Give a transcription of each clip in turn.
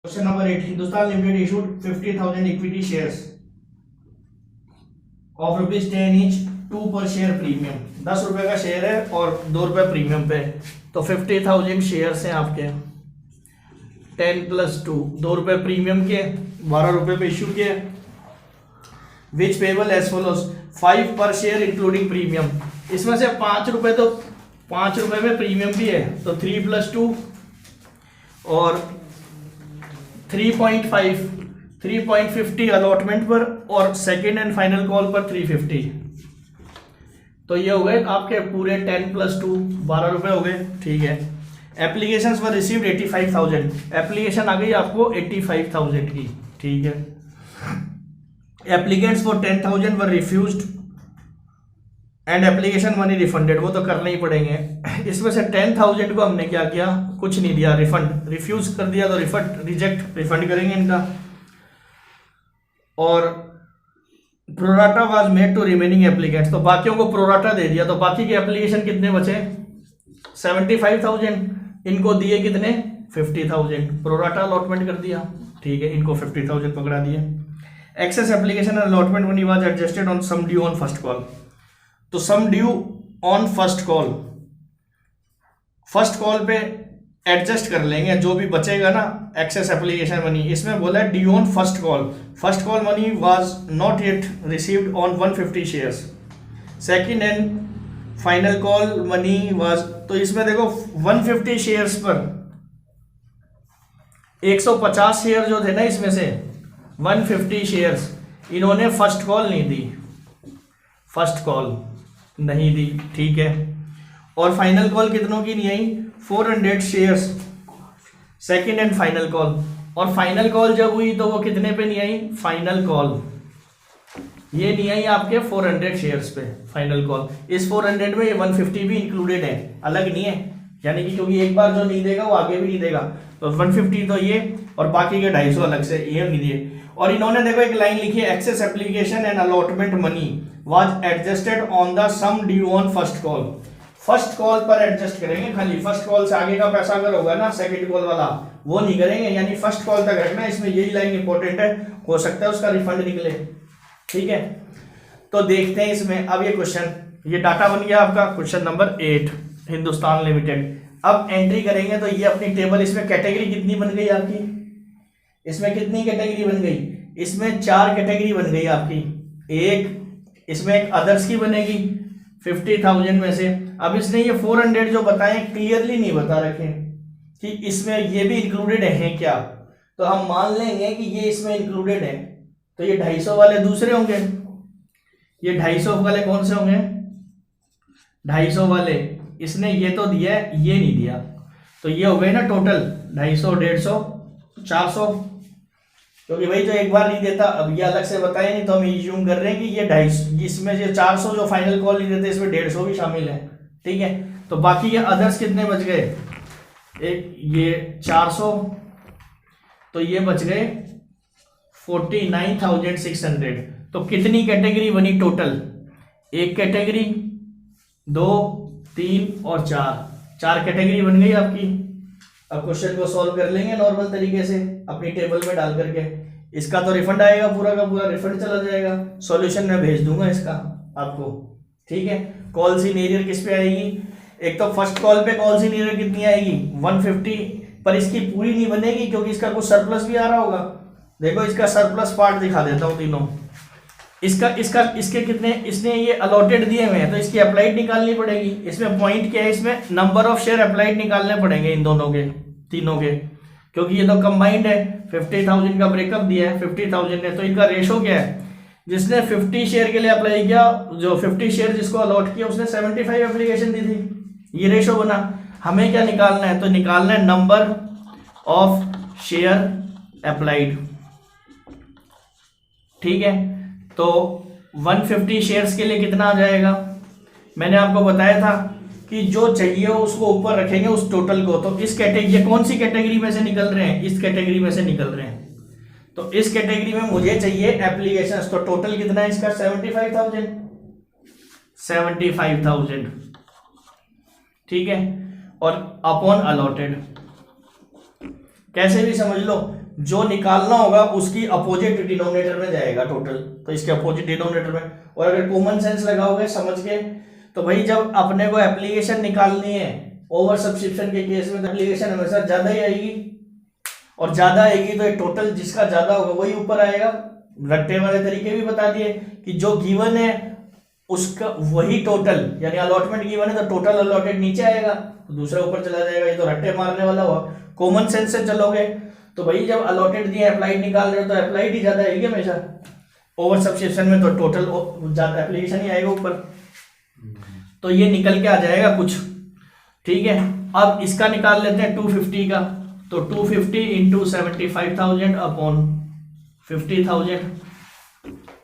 Question number 8 Hindustan limited issued 50,000 equity shares of ₹10 each 2 पर share premium. 10 रुपए का share है और 2 रुपए प्रीमियम पे, तो 50,000 शेयर्स हैं आपके। 10 + 2 2 रुपए प्रीमियम के, 12 रुपए पे इशू किए। विच पेबल एज फॉलोज 5 पर शेयर इंक्लूडिंग प्रीमियम। इसमें से 5 रुपए तो 5 रुपए में प्रीमियम भी है, तो 3 + 2 और 3.50 अलॉटमेंट पर और सेकेंड एंड फाइनल कॉल पर 350। तो ये हो गए आपके पूरे 10 + 2 12 रुपए हो गए। ठीक है। Applications were received 85,000। एप्लीकेशन आ गई आपको 85,000 की। ठीक है। Applicants for 10,000 were refused and application money refunded. वो तो करने ही पड़ेंगे। इसमें से 10,000 को हमने क्या किया, कुछ नहीं दिया, रिफंड, रिफ्यूज कर दिया, तो रिफंड रिजेक्ट रिफंड करेंगे इनका। और pro rata was made to remaining applicants, तो बाकियों को प्रोराटा दे दिया, तो बाकी के एप्लीकेशन कितने बचे 75,000, इनको दिए कितने 50,000, प्रोराटा अलॉटमेंट कर दिया। ठीक है, इनको 50,000 पकड़ा दिए। Excess application allotment money was adjusted on sum due on first call. तो sum due on first call, first call पे एडजस्ट कर लेंगे जो भी बचेगा ना एक्सेस एप्लीकेशन मनी। इसमें बोला है due on first call, first call money was not yet received on 150 shares, second and final call money was, तो इसमें देखो 150 शेयर्स पर 150 शेयर जो थे ना, इसमें से 150 शेयर्स इन्होंने फर्स्ट कॉल नहीं दी, फर्स्ट कॉल नहीं दी। ठीक है। और फाइनल कॉल कितनों की नहीं आई 400 shares, second and final call. और फाइनल कॉल जब हुई तो वो कितने पे नहीं आई, फाइनल कॉल ये नहीं आई आपके 400 शेयर्स पे फाइनल कॉल। इस 400 में ये 150 भी इंक्लूडेड है, अलग नहीं है, यानी कि क्योंकि एक बार जो नहीं देगा वो आगे भी नहीं देगा, तो 150 तो ये और बाकी के 250 अलग से ये नहीं दिए। और इन्होंने देखो एक लाइन लिखी है, excess application and allotment money was adjusted on the sum due on first call. First call पर एडजस्ट करेंगे, खाली फर्स्ट कॉल से आगे का पैसा अगर होगा ना सेकंड कॉल वाला वो नहीं करेंगे, यानी फर्स्ट कॉल तक रखना। इसमें यही लाइन इंपॉर्टेंट है, हो सकता है उसका रिफंड निकले। ठीक है। तो देखते हैं इसमें अब ये क्वेश्चन, ये डाटा बन गया आपका क्वेश्चन नंबर 8 हिंदुस्तान लिमिटेड। अब एंट्री करेंगे तो ये अपनी टेबल, इसमें कैटेगरी कितनी बन गई आपकी, इसमें कितनी कैटेगरी बन गई, इसमें 4 कैटेगरी बन गई आपकी। एक इसमें एक अदर्स की बनेगी 50,000 में से। अब इसने ये 400 जो बताए क्लियरली नहीं बता रखे कि इसमें ये भी इंक्लूडेड है क्या, तो हम मान लेंगे कि ये इसमें इंक्लूडेड है, तो ये 250 वाले दूसरे होंगे, ये 250 वाले कौन से होंगे 250 वाले, इसने ये तो दिया है ये नहीं दिया, तो ये हो गए ना टोटल 250 150 400, क्योंकि भाई जो एक बार नहीं देता, अब ये अलग से बताया नहीं, तो हम यूज कर रहे हैं कि ये 250, इसमें ये 400 जो फाइनल कॉल नहीं देते इसमें 150 भी शामिल है। ठीक है। तो बाकी ये अदर्स कितने बच गए, एक ये 400, तो ये बच गए 49,600। तो कितनी कैटेगरी बनी टोटल, एक कैटेगरी 2 3 और 4 कैटेगरी बन गई आपकी। अब क्वेश्चन को सॉल्व कर लेंगे नॉर्मल तरीके से अपनी टेबल में डाल करके। इसका तो रिफंड आएगा, पूरा का पूरा रिफंड चला जाएगा, सॉल्यूशन में भेज दूंगा इसका आपको। ठीक है। कॉल सी एरियर किस पे आएगी, एक तो फर्स्ट कॉल पे कॉल सी एरियर कितनी आएगी 150, पर इसकी पूरी नहीं बनेगी क्योंकि इसका कुछ सरप्लस भी आ रहा होगा। देखो इसका सरप्लस पार्ट दिखा देता हूँ तीनों, इसके कितने, इसने ये अलॉटेड दिए हुए हैं तो इसकी अप्लाइड निकालनी पड़ेगी। इसमें पॉइंट क्या है, इसमें नंबर ऑफ शेयर अप्लाइड निकालने पड़ेंगे इन दोनों के, तीनों के, क्योंकि ये तो कंबाइंड है। 50,000 का ब्रेकअप दिया है 50,000 ने, तो इनका रेशो क्या है, जिसने 50 शेयर के लिए अप्लाई किया, जो 50 शेयर जिसको अलॉट किया उसने 75 एप्लीकेशन दी थी, ये रेशो बना। हमें क्या निकालना है, तो निकालना है नंबर ऑफ शेयर अप्लाइड। ठीक है। तो 150 शेयर्स के लिए कितना आ जाएगा, मैंने आपको बताया था कि जो चाहिए उसको ऊपर रखेंगे उस टोटल को। तो इस कैटेगरी, ये कौन सी कैटेगरी में से निकल रहे हैं, इस कैटेगरी में से निकल रहे हैं, तो इस कैटेगरी में मुझे चाहिए एप्लीकेशंस, तो टोटल कितना है इसका 75,000। ठीक है। और अपॉन अलॉटेड, कैसे भी समझ लो, जो निकालना होगा उसकी अपोजिट डिनोमिनेटर में जाएगा टोटल, तो इसके अपोजिट डिनोमिनेटर में। और अगर कॉमन सेंस लगाओगे समझ के, तो भाई जब अपने को एप्लीकेशन निकालनी है ओवर सब्सक्रिप्शन के केस में, तो एप्लीकेशन हमेशा ज्यादा ही आएगी, और ज्यादा आएगी तो टोटल जिसका ज्यादा होगा वही ऊपर आएगा। रट्टे वाले तरीके भी बता दिए कि जो गिवन है उसका वही टोटल, यानी अलॉटमेंट गिवन है तो टोटल अलॉटेड नीचे आएगा तो दूसरा ऊपर चला जाएगा। ये तो रट्टे मारने वाला हुआ। कॉमन सेंस से चलोगे तो भाई जब अलॉटेड दिया अप्लाइड निकाल रहे हो तो अप्लाइड ही ज्यादा आएगी हमेशा। ओवर सब्सक्रिप्शन में तो टोटल ज्यादा एप्लीकेशन ही आएगा ऊपर, तो ये निकल के आ जाएगा कुछ। ठीक है, अब इसका निकाल लेते हैं 250 का, तो 250 इंटू 75,000 अपॉन 50,000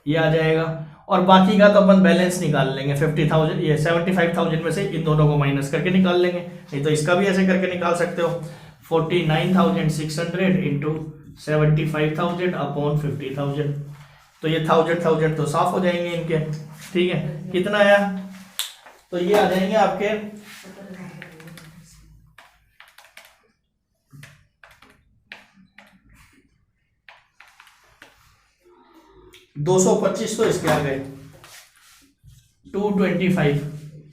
ये आ जाएगा। और बाकी का तो अपन बैलेंस निकाल लेंगे 50,000, ये 75,000 में से इन दोनों को माइनस करके निकाल लेंगे। नहीं तो इसका भी ऐसे करके निकाल सकते हो, 49,600 इंटू 75,000 अपॉन 50,000, तो ये 1000 तो साफ हो जाएंगे इनके। ठीक है, कितना आया, तो ये आ जाएंगे आपके 225, तो इसके आ गए 225।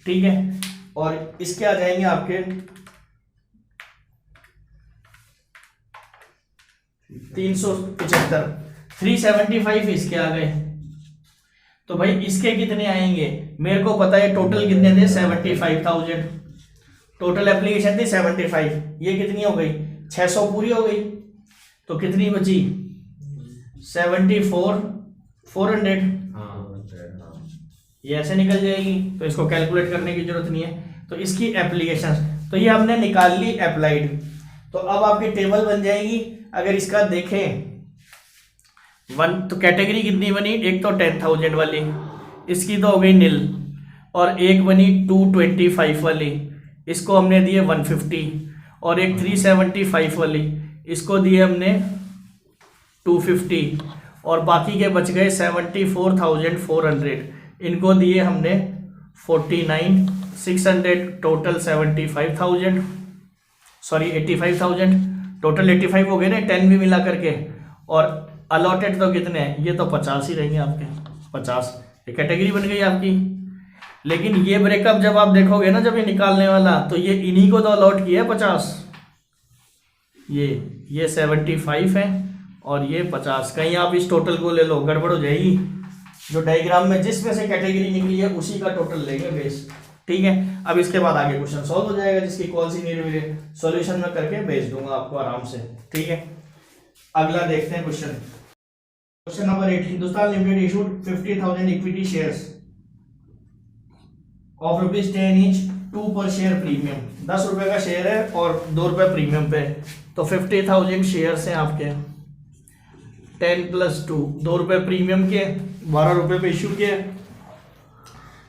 ठीक है, और इसके आ जाएंगे आपके 375, 375 इसके आ गए। तो भाई इसके कितने आएंगे, मेरे को पता है टोटल कितने थे 75,000, टोटल एप्लीकेशन थी 75, ये कितनी हो गई 600 पूरी हो गई, तो कितनी बची 74,400, ये ऐसे निकल जाएगी। तो इसको कैलकुलेट करने की जरूरत नहीं है। तो इसकी एप्लीकेशन, तो ये हमने निकाल ली अप्लाइड। तो अब आपकी टेबल बन जाएगी। अगर इसका देखें तो कैटेगरी कितनी बनी, एक तो 10,000 वाली, इसकी तो हो गई नील, और एक बनी 225 वाली, इसको हमने दिए 150, और एक 375 वाली, इसको दिए हमने 250, और बाकी के बच गए 74,400, इनको दिए हमने 49,600, टोटल 75,000, सॉरी 85,000, टोटल 85 हो गए ना 10 भी मिला करके। और अलॉटेड तो कितने हैं, ये तो 50 ही रहेंगे आपके, 50 ये कैटेगरी बन गई आपकी। लेकिन ये ब्रेकअप जब आप देखोगे ना, जब ये निकालने वाला, तो ये इन्हीं को तो अलॉट किया है 50, ये 75 है और ये 50। कहीं आप इस टोटल को ले लो, गड़बड़ हो जाएगी। जो डायग्राम में जिसमें से कैटेगरी निकली है उसी का टोटल लेंगे बेस। ठीक है, अब इसके बाद आगे क्वेश्चन सॉल्व हो जाएगा, जिसकी कॉल सी नहीं सॉल्यूशन में करके भेज दूंगा आपको आराम से। ठीक है, अगला देखते हैं question. Question number 8, Hindustan limited issued 50,000 equity shares of ₹10 each, 2 पर शेयर प्रीमियम। 10 रुपए का शेयर है और 2 रुपए प्रीमियम पे, तो 50,000 शेयर्स हैं आपके, 10 + 2, 2 रुपए प्रीमियम के, 12 रुपए पे इश्यू किए।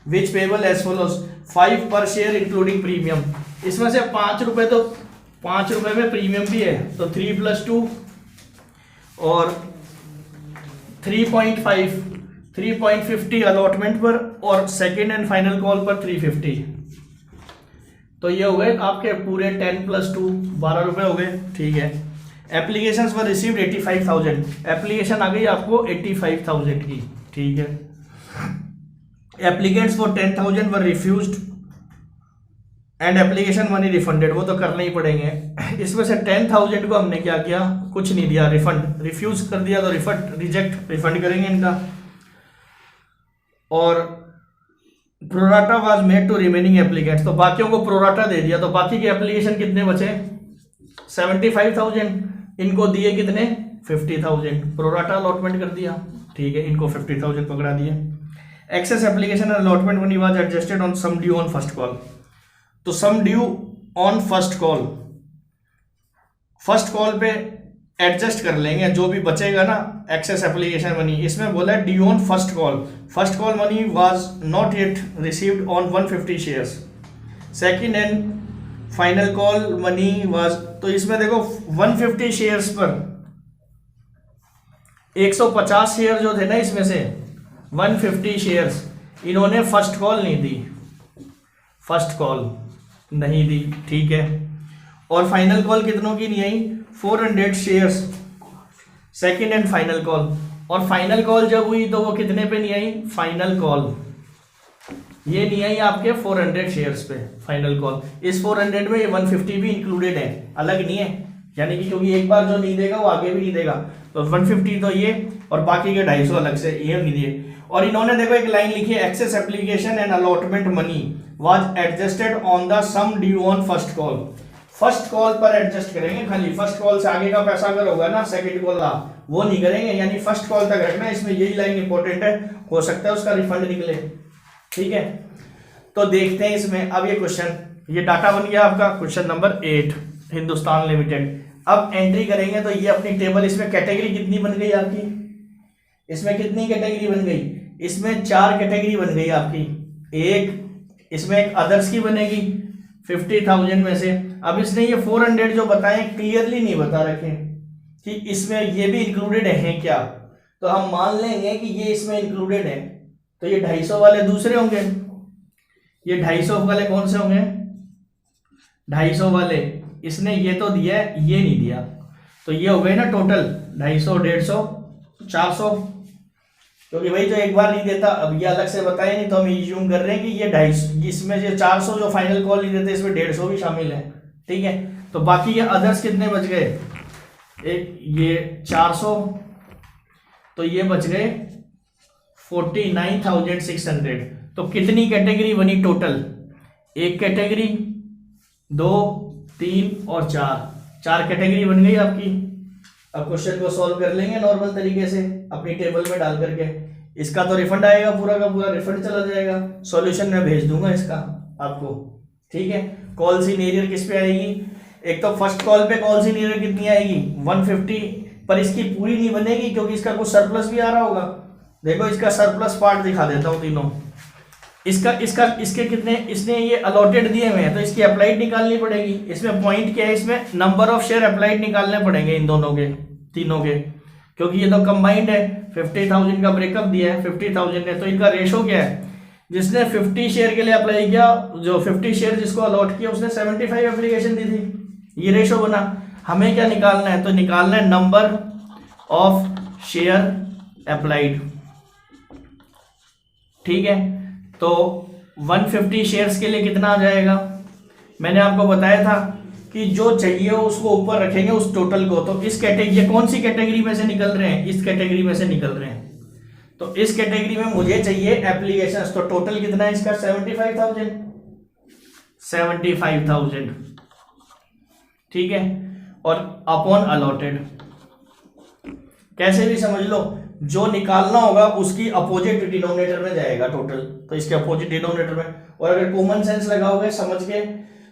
विच पेबल एज फॉलोज, 5 पर शेयर इंक्लूडिंग प्रीमियम। इसमें से 5 रुपए, तो 5 रुपए में प्रीमियम भी है, तो 3 + 2 और 3.50 अलॉटमेंट पर, और सेकेंड एंड फाइनल कॉल पर 350। तो ये हो गए आपके पूरे 10 + 2 12 रुपए हो गए। ठीक है, एप्लीकेशंस वर रिसीव्ड 85,000, एप्लीकेशन आ गई आपको 85,000 की। ठीक है, applicants for 10,000 were refused and application money refunded, वो तो करने ही पड़ेंगे। इसमें से 10,000 को हमने क्या किया, कुछ नहीं दिया, रिफंड, रिफ्यूज कर दिया, तो रिफंड, रिजेक्ट, रिफंड करेंगे इनका। और pro rata was made to remaining applicants, तो बाकियों को प्रोराटा दे दिया, तो बाकी के एप्लीकेशन कितने बचे 75,000, इनको दिए कितने 50,000, प्रोराटा अलॉटमेंट कर दिया। ठीक है, इनको 50,000 पकड़ा दिए। Excess application allotment money was adjusted on sum due on first call, तो sum due on first call, first call पे एडजस्ट कर लेंगे जो भी बचेगा ना एक्सेस एप्लीकेशन मनी। इसमें बोला है due on first call, first call money was not yet received on 150 shares, second and final call money was, तो इसमें देखो 150 शेयर्स पर 150 शेयर जो थे ना, इसमें से 150 शेयर्स इन्होंने फर्स्ट कॉल नहीं दी, फर्स्ट कॉल नहीं दी। ठीक है, और फाइनल कॉल कितनों की नहीं आई 400 shares, second and final call. और फाइनल कॉल जब हुई तो वो कितने पे नहीं आई, फाइनल कॉल ये नहीं आई आपके 400 शेयर्स पे फाइनल कॉल। इस 400 में ये 150 भी इंक्लूडेड है, अलग नहीं है, यानी कि क्योंकि एक बार जो नहीं देगा वो आगे भी नहीं देगा, तो 150 तो ये और बाकी के 250 अलग से ये नहीं दिए। और इन्होंने देखो एक लाइन लिखी है, excess application and allotment money was adjusted on the sum due on first call. First call पर एडजस्ट करेंगे, खाली फर्स्ट कॉल से आगे का पैसा अगर होगा ना सेकंड कॉल का वो नहीं करेंगे, यानी फर्स्ट कॉल तक रखना। इसमें यही लाइन इंपॉर्टेंट है, हो सकता है उसका रिफंड निकले, ठीक है। तो देखते हैं इसमें अब ये क्वेश्चन, ये डाटा बन गया आपका क्वेश्चन नंबर 8 हिंदुस्तान लिमिटेड। अब एंट्री करेंगे तो ये अपनी टेबल, इसमें कैटेगरी कितनी बन गई आपकी, इसमें कितनी कैटेगरी बन गई, इसमें 4 कैटेगरी बन गई आपकी। एक इसमें एक अदर्स की बनेगी 50,000 में से। अब इसने ये 400 जो बताए क्लियरली नहीं बता रखे कि इसमें ये भी इंक्लूडेड है क्या, तो हम मान लेंगे कि ये इसमें इंक्लूडेड है, तो ये 250 वाले दूसरे होंगे, ये 250 वाले कौन से होंगे, 250 वाले इसने ये तो दिया है ये नहीं दिया, तो ये हो गए ना टोटल 250, 150, 400, क्योंकि भाई जो एक बार नहीं देता अब ये अलग से बताया नहीं, तो हम यूज कर रहे हैं कि ये 250, इसमें ये 400 जो फाइनल कॉल नहीं देते इसमें 150 भी शामिल है, ठीक है। तो बाकी ये अदर्स कितने बच गए, एक ये 400, तो ये बच गए 49,600। तो कितनी कैटेगरी बनी टोटल, एक कैटेगरी, 2, 3 और 4 कैटेगरी बन गई आपकी। अब क्वेश्चन को सॉल्व कर लेंगे नॉर्मल तरीके से अपनी टेबल में डाल करके। इसका तो रिफंड आएगा, पूरा का पूरा रिफंड चला जाएगा, सॉल्यूशन मैं भेज दूंगा इसका आपको, ठीक है। कॉल इन एरियर किस पे आएगी, एक तो फर्स्ट कॉल पे कॉल इन एरियर कितनी आएगी 150, पर इसकी पूरी नहीं बनेगी क्योंकि इसका कुछ सरप्लस भी आ रहा होगा। देखो इसका सरप्लस पार्ट दिखा देता हूँ तीनों, इसके कितने, इसने ये अलॉटेड दिए हुए हैं तो इसकी अप्लाइड निकालनी पड़ेगी। इसमें पॉइंट क्या है, इसमें नंबर ऑफ शेयर अप्लाइड निकालने पड़ेंगे इन दोनों के, तीनों के, क्योंकि ये तो कंबाइंड है। 50,000 का ब्रेकअप दिया है 50,000 ने, तो इनका रेशो क्या है, जिसने 50 शेयर के लिए अप्लाई किया, जो 50 शेयर जिसको अलॉट किया उसने 75 एप्लीकेशन दी थी, ये रेशो बना। हमें क्या निकालना है, तो निकालना है नंबर ऑफ शेयर अप्लाइड, ठीक है। तो 150 शेयर्स के लिए कितना आ जाएगा, मैंने आपको बताया था कि जो चाहिए उसको ऊपर रखेंगे उस टोटल को। तो इस कैटेगरी, ये कौन सी कैटेगरी में से निकल रहे हैं, इस कैटेगरी में से निकल रहे हैं, तो इस कैटेगरी में मुझे चाहिए एप्लीकेशंस, तो टोटल कितना है इसका 75,000, ठीक है। और अपॉन अलॉटेड, कैसे भी समझ लो, जो निकालना होगा उसकी अपोजिट डिनोमिनेटर में जाएगा टोटल, तो इसके अपोजिट डिनोमिनेटर में। और अगर कॉमन सेंस लगाओगे समझ के,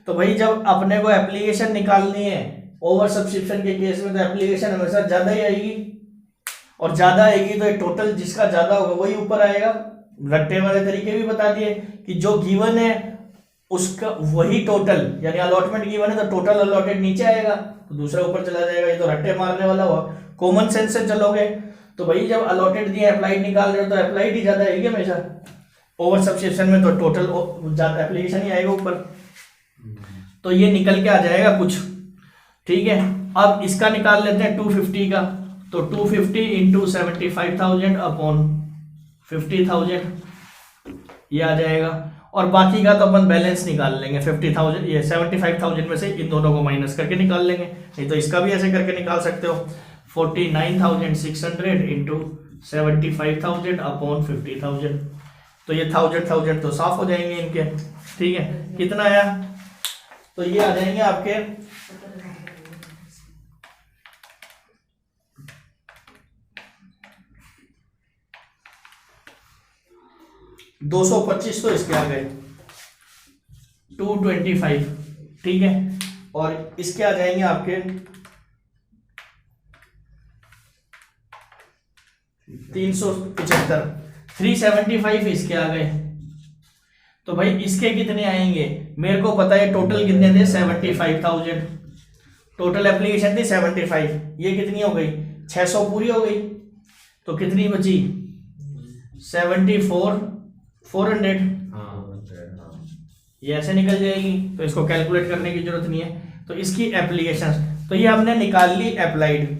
तो भाई जब अपने को एप्लीकेशन निकालनी है ओवर सब्सक्रिप्शन के केस में, तो एप्लीकेशन हमेशा ज्यादा ही आएगी, और ज्यादा आएगी तो टोटल जिसका ज्यादा होगा वही ऊपर आएगा। रट्टे वाले तरीके भी बता दिए कि जो गिवन है उसका वही टोटल, यानी अलॉटमेंट गिवन है तो टोटल अलॉटेड नीचे आएगा तो दूसरा ऊपर चला जाएगा। ये तो रट्टे मारने वाला हुआ, कॉमन सेंस से चलोगे तो भाई जब अलॉटेड दिया अप्लाइड निकाल रहे हो तो अप्लाइड ही ज्यादा आएगी हमेशा, ओवर सब्सक्रिप्शन में तो टोटल ज्यादा एप्लीकेशन ही आएगा ऊपर, तो ये निकल के आ जाएगा कुछ, ठीक है। अब इसका निकाल लेते हैं 250 का, तो 250 इंटू 75,000 अपॉन 50,000 ये आ जाएगा। और बाकी का तो अपन बैलेंस निकाल लेंगे 50,000, ये 75,000 में से इन दोनों को माइनस करके निकाल लेंगे, नहीं तो इसका भी ऐसे करके निकाल सकते हो। 49,600 इंटू 75,000 अपॉन 50,000, तो ये 1000 तो साफ हो जाएंगे इनके, ठीक है। कितना आया, तो ये आ जाएंगे आपके 225, तो इसके आ गए 225, ठीक है। और इसके आ जाएंगे आपके 375, 375 इसके आ गए। तो भाई इसके कितने आएंगे, मेरे को पता है टोटल कितने थे 75,000, टोटल एप्लीकेशन थी 75, ये कितनी हो गई 600 पूरी हो गई, तो कितनी बची 74,400, ये ऐसे निकल जाएगी, तो इसको कैलकुलेट करने की जरूरत नहीं है। तो इसकी एप्लीकेशन, तो ये हमने निकाल ली अप्लाइड।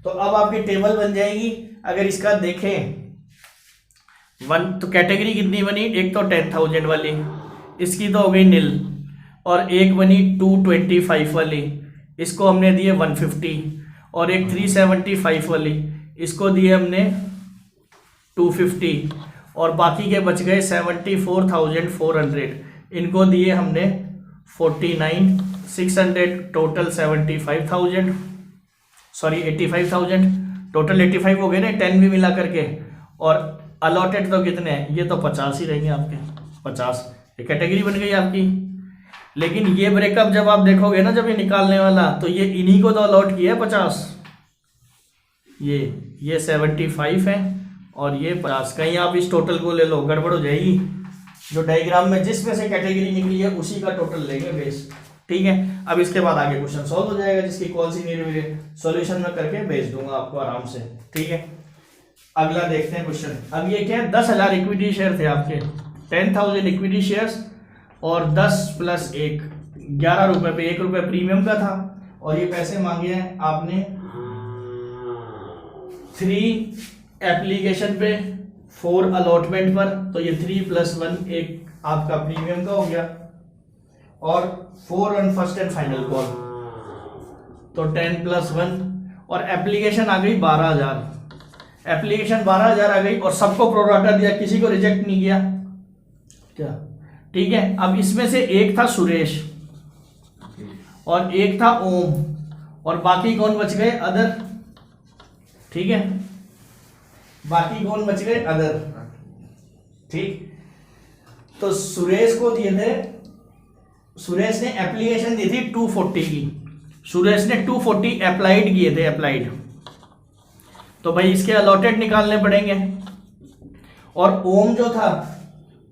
तो अब आपकी टेबल बन जाएगी। अगर इसका देखें वन, तो कैटेगरी कितनी बनी, एक तो 10,000 वाली, इसकी तो हो गई नील, और एक बनी 225 वाली, इसको हमने दिए 150, और एक 375 वाली, इसको दिए हमने 250, और बाकी के बच गए 74,400, इनको दिए हमने 49,600, टोटल 75,000, सॉरी 85,000, टोटल 85 हो गए ना 10 भी मिला करके। और अलॉटेड तो कितने हैं, ये तो 50 ही रहेंगे आपके, 50, ये कैटेगरी बन गई आपकी। लेकिन ये ब्रेकअप जब आप देखोगे ना, जब ये निकालने वाला, तो ये इन्हीं को तो अलॉट किया है 50, ये 75 है और ये 50। कहीं आप इस टोटल को ले लो, गड़बड़ हो जाएगी। जो डायग्राम में जिसमें से कैटेगरी निकली है उसी का टोटल लेंगे बेस, ठीक है। अब इसके बाद आगे क्वेश्चन सॉल्व हो जाएगा, जिसकी कॉल सी नहीं हुई सॉल्यूशन में करके भेज दूंगा आपको आराम से, ठीक है। अगला देखते हैं क्वेश्चन। अब ये क्या है, 10,000 इक्विटी शेयर थे आपके, 10,000 इक्विटी शेयर्स, और 10 + 1 11 रुपए पे, 1 रुपये प्रीमियम का था, और ये पैसे मांगे हैं आपने 3 एप्लीकेशन पे, 4 अलॉटमेंट पर। तो ये 3 + 1 एक आपका प्रीमियम का हो गया, और 4 on first and final call, तो 10 + 1, और एप्लीकेशन आ गई 12,000, एप्लीकेशन 12,000 आ गई, और सबको प्रोराटा दिया, किसी को रिजेक्ट नहीं किया क्या, ठीक है। अब इसमें से एक था सुरेश और एक था ओम, और बाकी कौन बच गए, अदर, ठीक है, बाकी कौन बच गए, अदर, ठीक। तो सुरेश को दिए थे, सुरेश ने एप्लीकेशन दी थी 240 की, सुरेश ने 240 अप्लाइड किए थे, अप्लाइड, तो भाई इसके अलॉटेड निकालने पड़ेंगे। और ओम जो था,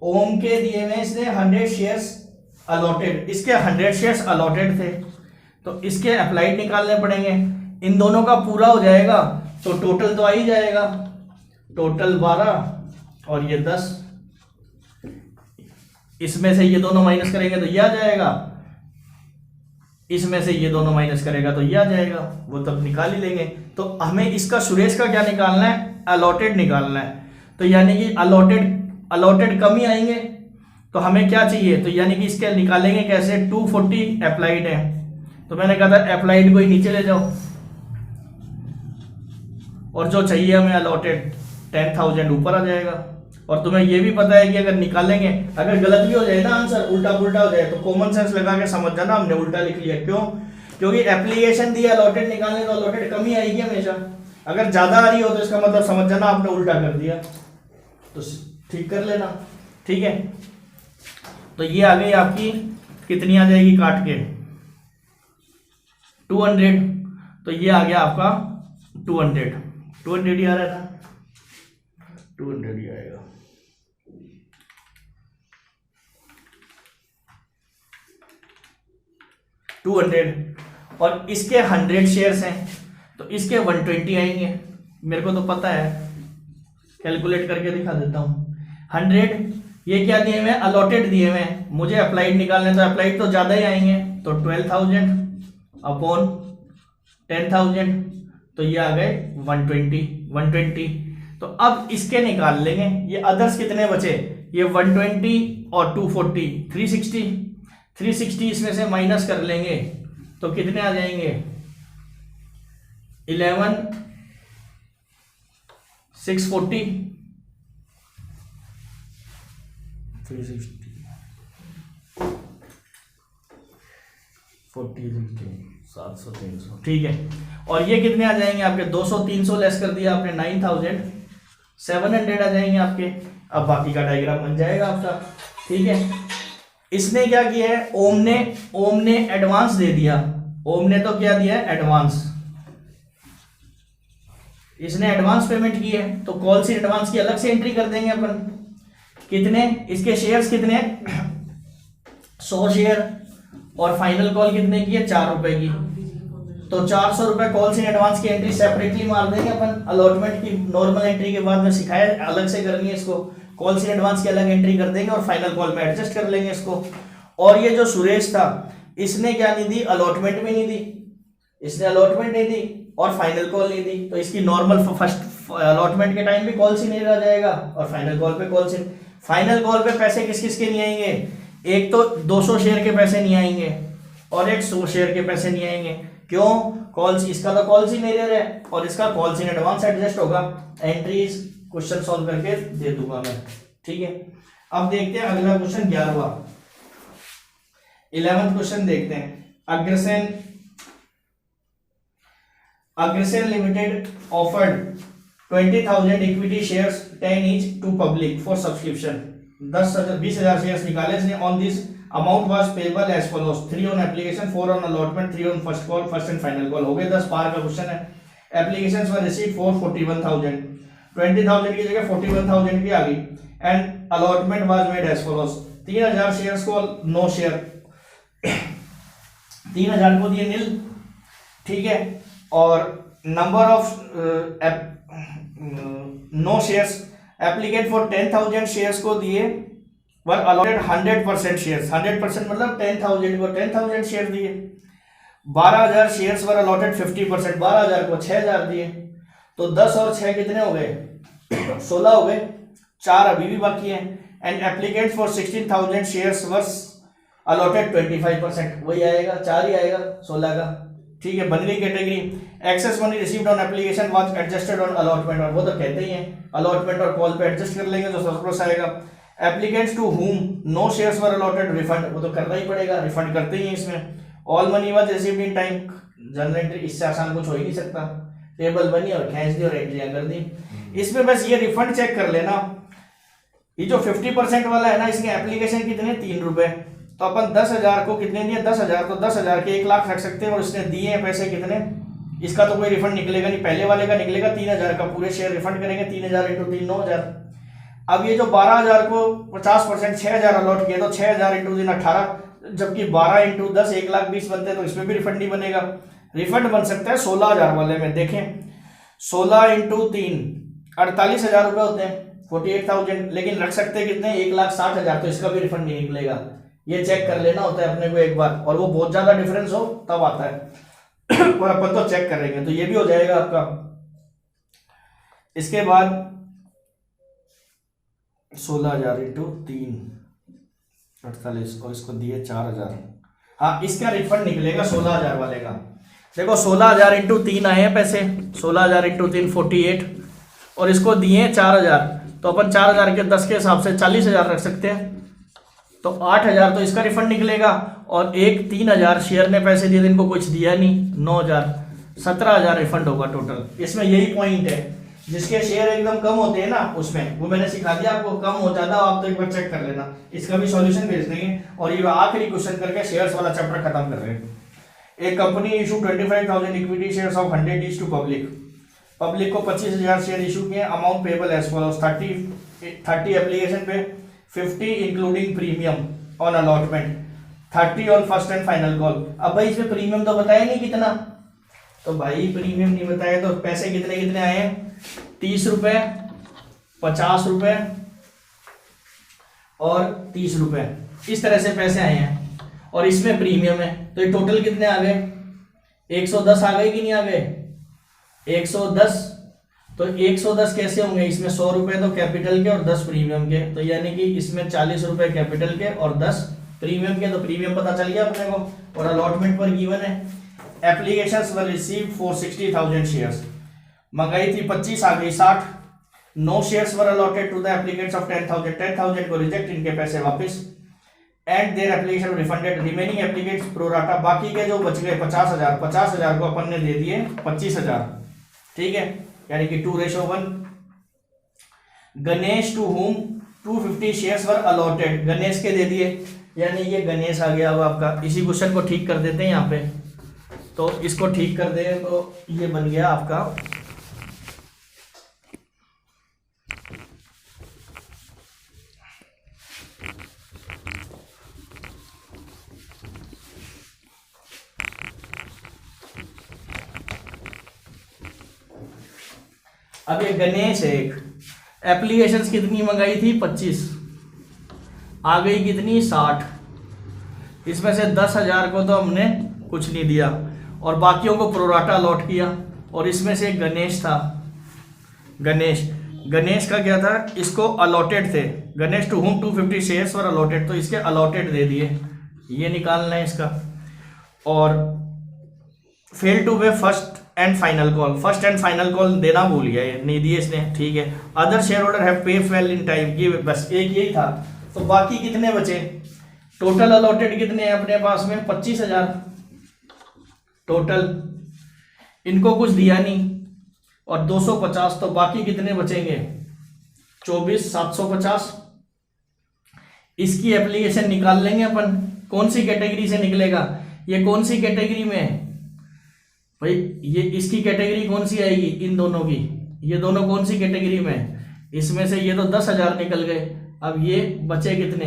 ओम के दिए में इसने 100 शेयर्स अलॉटेड, इसके 100 शेयर्स अलॉटेड थे, तो इसके अप्लाइड निकालने पड़ेंगे। इन दोनों का पूरा हो जाएगा तो टोटल तो आ ही जाएगा, टोटल 12 और ये 10, इसमें से ये दोनों माइनस करेंगे तो ये आ जाएगा, इसमें से ये दोनों माइनस करेगा तो ये आ जाएगा, वो तब निकाल ही लेंगे। तो हमें इसका सुरेश का क्या निकालना है, अलॉटेड निकालना है। तो यानी कि अलॉटेड कम ही आएंगे, तो हमें क्या चाहिए, तो यानी कि इसके निकालेंगे कैसे, 240 अप्लाइड है, तो मैंने कहा था अप्लाइड को ही नीचे ले जाओ, और जो चाहिए हमें अलॉटेड 10,000 ऊपर आ जाएगा। और तुम्हें ये भी पता है कि अगर निकालेंगे, अगर गलत भी हो जाए ना आंसर, उल्टा पुल्टा हो जाए, तो कॉमन सेंस लगा के समझ जाना हमने उल्टा लिख लिया। क्यों, क्योंकि एप्लीकेशन दिया अलॉटेड निकालने, तो अलॉटेड कम ही आएगी हमेशा, अगर ज्यादा आ रही हो तो इसका मतलब समझ जाना आपने उल्टा कर दिया, तो ठीक कर लेना, ठीक है। तो ये आ गई आपकी, कितनी आ जाएगी काट के, 200, तो ये आ गया आपका 200 ही आ रहा था, 200 ही आएगा। और इसके 100 शेयर्स हैं, तो इसके 120 आएंगे, मेरे को तो पता है, कैलकुलेट करके दिखा देता हूं। 100 ये क्या दिए हुए, अलॉटेड दिए हुए, मुझे अप्लाइड निकालने, तो अप्लाइड तो ज्यादा ही आएंगे, तो 12,000 अपॉन 10,000, तो ये आ गए 120। तो अब इसके निकाल लेंगे, ये अदर्स कितने बचे, ये 120 और 240, 360 इसमें से माइनस कर लेंगे, तो कितने आ जाएंगे, 11,640, 360 40 700 300, ठीक है। और ये कितने आ जाएंगे आपके, 200 300 लेस कर दिया आपने, 9,700 आ जाएंगे आपके। अब बाकी का डायग्राम बन जाएगा आपका, ठीक है। इसने क्या किया है, ओम ने एडवांस दे दिया, ओम ने तो क्या दिया है, एडवांस, इसने एडवांस पेमेंट की है, तो कॉल सी एडवांस की अलग से एंट्री कर देंगे अपन। कितने, इसके शेयर्स कितने, 100 शेयर, और फाइनल कॉल कितने की है, 4 रुपए की, तो 400 रुपए कॉल सी एडवांस की एंट्री सेपरेटली मार देंगे अपन। अलॉटमेंट की नॉर्मल एंट्री के बाद में सिखाया अलग से करनी है इसको, कॉल सी एडवांस की अलग एंट्री कर देंगे और फाइनल कॉल में एडजस्ट कर लेंगे इसको। और ये जो सुरेश था, इसने क्या नहीं दी, अलॉटमेंट भी नहीं दी, इसने अलॉटमेंट नहीं दी और फाइनल कॉल नहीं दी, तो इसकी नॉर्मल फर्स्ट अलॉटमेंट के टाइम भी कॉल्स ही नहीं रह जाएगा और फाइनल कॉल पे कॉल्स। फाइनल कॉल पे पैसे किस किस के नहीं आएंगे, एक तो 200 शेयर के पैसे नहीं आएंगे और एक 100 शेयर के पैसे नहीं आएंगे। क्यों? कॉल्स, इसका तो कॉल्स ही नहीं दे रहे और इसका कॉल्स इन एडवांस एडजस्ट होगा। एंट्रीज क्वेश्चन सॉल्व करके दे दूंगा मैं, ठीक है। अब देखते हैं अगला क्वेश्चन 11वां, 11वां क्वेश्चन देखते हैं। Agrasen limited offered 20,000 equity shares 10 each to public for subscription. 20,000 shares निकाले इसने। On this amount was payable as follows, 3 on application, 4 on allotment, 3 on first call, first and final call. हो गए 10 पार का क्वेश्चन है। Applications were received for 41,000, 20,000 की जगह 41,000 की आ गई। And allotment was made as follows, 3,000 shares को नो शेयर 3,000 को दिए नील, ठीक है। और number of no shares applicate for 10,000 shares को दिए वर अलॉटेड 100% शेयर्स, 100% मतलब 10,000 को 10,000 शेयर दिए। 12,000 शेयर्स वर अलॉटेड 50%, 12,000 को 6,000 दिए। तो 10 और 6 कितने हो गए 16 हो गए, 4 अभी भी बाकी है। And एप्लीकेट for 16,000 shares were allotted 25%, वही आएगा 4 ही आएगा 16 का, ठीक है। बन गई category. Excess money received on application was adjusted on allotment, और वो तो कहते ही हैं अलॉटमेंट और कॉल पे एडजस्ट कर लेंगे तो सरप्लस आएगा। Applicants to whom no shares were allotted refund, वो तो करना ही पड़ेगा, रिफंड करते ही हैं इसमें। All money was received in time, general entry इससे आसान कुछ हो ही नहीं सकता। टेबल बनी और खींच दी और एंट्रियां कर दी। इसमें बस ये रिफंड चेक कर लेना। ये जो 50% वाला है ना, इसकी एप्लीकेशन कितने 3 रुपए, तो अपन 10,000 को कितने दिए 10,000, तो 10,000 के 1 लाख रख सकते हैं और इसने दिए हैं पैसे कितने, इसका तो कोई रिफंड निकलेगा नहीं, पहले वाले का निकलेगा 3,000 का, पूरे शेयर रिफंड करेंगे 3,000 × 3 9,000। अब ये जो 12,000 को 50% 6,000 अलॉट किया तो 6,000 × 3 18, जबकि 12 × 10 1,20,000 बनते हैं, तो इसमें भी रिफंड नहीं बनेगा। रिफंड बन सकता है 16,000 वाले में। देखें 16 × 3 48,000 रुपए होते हैं 48,000, लेकिन रख सकते हैं कितने 1,60,000, तो इसका भी रिफंड नहीं निकलेगा। ये चेक कर लेना होता है अपने को एक बार, और वो बहुत ज्यादा डिफरेंस हो तब आता है और अपन तो चेक करेंगे, तो ये भी हो जाएगा आपका। इसके बाद 16,000 × 3 48 और इसको दिए 4,000, हाँ इसका रिफंड निकलेगा 16,000 वाले का। देखो 16,000 × 3 आए हैं पैसे, 16,000 × 3 48 और इसको दिए 4,000, तो अपन 4,000 के 10 के हिसाब से 40,000 रख सकते हैं, तो 8,000 तो इसका रिफंड निकलेगा। और एक 3,000 शेयर ने पैसे दिए, इनको कुछ दिया नहीं 9,000, 17,000 रिफंड होगा टोटल। इसमें यही पॉइंट है, जिसके शेयर एकदम कम होते हैं ना उसमें, वो मैंने सिखा दिया आपको, कम हो जाता आप तो एक बार चेक कर लेना। इसका भी सॉल्यूशन भेज देंगे और ये आखिरी क्वेश्चन करके शेयर्स वाला चैप्टर खत्म कर रहे हैं। एक company issue 25,000 equity shares of 100 each to public, public को 25,000 शेयर इशू किए। Amount payable as follows, 30 application पे, 50 including premium on allotment, 30 on first and final call. अब भाई इसमें प्रीमियम तो बताया नहीं कितना, तो भाई प्रीमियम नहीं बताया तो पैसे कितने कितने आए हैं 30 रुपए, 50 रुपए और 30 रुपए, इस तरह से पैसे आए हैं। और इसमें प्रीमियम है, तो ये टोटल कितने आ गए 110 आ गए कि नहीं आ गए 110। तो 110 कैसे होंगे, इसमें 100 रुपए तो कैपिटल के और 10 प्रीमियम के, तो यानी कि इसमें 40 रुपए कैपिटल के और 10 प्रीमियम के, तो प्रीमियम पता चल गया अपने को। और अलॉटमेंट पर गिवन है applications were received for 60,000 shares, मंगाई थी 25 आ गई 60। No shares were allotted to the applicants of 10,000 को रिजेक्ट, इनके पैसे वापस। And their application refunded, remaining applicants pro rata, बाकी के जो बच गए 50,000 को अपन ने दे दिए 25,000, ठीक है, यानी कि 2:1। Ganesh to whom 250 shares were allotted, Ganesh के दे दिए, यानी ये गणेश आ गया। अब आपका इसी क्वेश्चन को ठीक कर देते हैं यहाँ पे, तो इसको ठीक कर दे तो ये बन गया आपका अब ये गणेश है। एक एप्लीकेशंस कितनी मंगाई थी 25, आ गई कितनी 60, इसमें से 10,000 को तो हमने कुछ नहीं दिया और बाकियों को प्रोराटा अलॉट किया। और इसमें से एक गणेश था, गणेश का क्या था, इसको अलॉटेड थे, गणेश टू होम 250 शेयर्स और अलॉटेड, तो इसके अलॉटेड दे दिए, ये निकालना है इसका। और फेल टू पे फर्स्ट एंड फाइनल कॉल देना भूल गया, ये नहीं दिए इसने, ठीक है। अदर शेयर होल्डर हैव पे वेल इन टाइम, ये बस एक यही था। तो बाकी कितने बचे, टोटल अलॉटेड कितने हैं अपने पास में 25,000 टोटल, इनको कुछ दिया नहीं, और 250, तो बाकी कितने बचेंगे 24,750। इसकी एप्लीकेशन निकाल लेंगे अपन, कौन सी कैटेगरी से निकलेगा, ये कौन सी कैटेगरी में है भाई, ये इसकी कैटेगरी कौन सी आएगी, इन दोनों की, ये दोनों कौन सी कैटेगरी में है, इसमें से ये तो 10,000 निकल गए, अब ये बचे कितने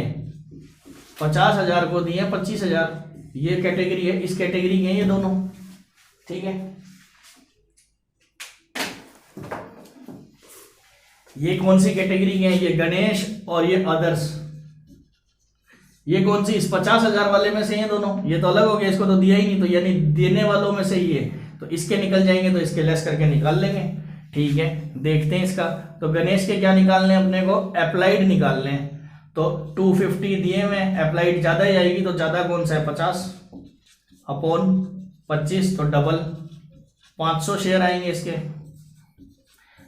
50,000 को दिए 25,000, ये कैटेगरी है, इस कैटेगरी के हैं ये दोनों, ठीक है। ये कौन सी कैटेगरी के हैं, ये गणेश और ये अदर्स, ये कौन सी, इस 50,000 वाले में से ये दोनों, ये तो अलग हो गया, इसको तो दिया ही नहीं, तो यानी देने वालों में से ही है, तो इसके निकल जाएंगे, तो इसके लेस करके निकाल लेंगे, ठीक है। देखते हैं इसका, तो गणेश के क्या निकालने हैं अपने को, अप्लाइड निकालने हैं, तो 250 दिए में अप्लाइड ज़्यादा ही आएगी, तो ज़्यादा कौन सा है 50 अपॉन 25, तो डबल 500 शेयर आएंगे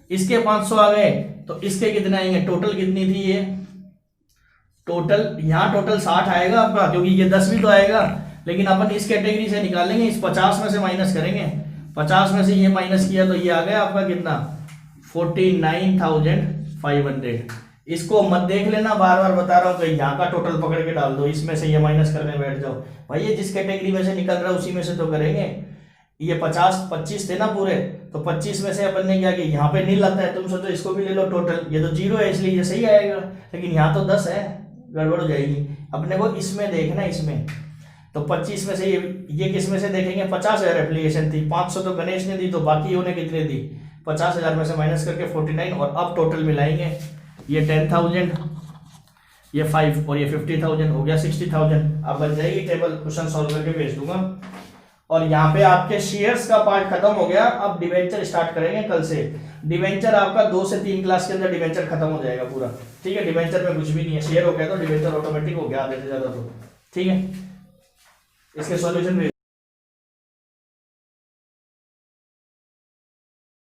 इसके 500 आ गए, तो इसके कितने आएंगे, टोटल कितनी थी ये, टोटल यहाँ टोटल 60 आएगा आपका, क्योंकि ये 10 भी तो आएगा, लेकिन अपन इस कैटेगरी से निकालेंगे, इस 50 में से माइनस करेंगे, 50 में से ये माइनस किया तो ये आ गया आपका कितना 49,500। इसको मत देख लेना, बार बार बता रहा हूँ कि यहाँ का टोटल पकड़ के डाल दो, इसमें से ये माइनस करने बैठ जाओ भाई, ये जिस कैटेगरी में से निकल रहा है उसी में से तो करेंगे। ये 25 थे ना पूरे, तो 25 में से अपन ने क्या किया, यहाँ पे नील आता है, तुम सोचो इसको भी ले लो टोटल, ये तो 0 है इसलिए ये सही आएगा, लेकिन यहाँ तो 10 है, गड़बड़ हो जाएगी। अपने को इसमें देखना, इसमें तो 25 में से ये किस में से देखेंगे, 50,000 एप्लीकेशन थी, 500 तो गणेश ने दी, तो बाकी उन्हें कितने दी, 50,000 में से माइनस करके 49, और अब टोटल मिलाएंगे, ये 10,000, ये 5 और ये 50,000 हो गया 60,000। अब बन जाएगी टेबल, क्वेश्चन सॉल्व करके भेज दूंगा। और यहाँ पे आपके शेयर्स का पार्ट खत्म हो गया, अब डिवेंचर स्टार्ट करेंगे कल से। डिवेंचर आपका 2 से 3 क्लास के अंदर डिवेंचर खत्म हो जाएगा पूरा, ठीक है। डिवेंचर में कुछ भी नहीं है, शेयर हो गया तो डिवेंचर ऑटोमेटिक हो गया आधे से ज्यादा, तो ठीक है। इसके सॉल्यूशन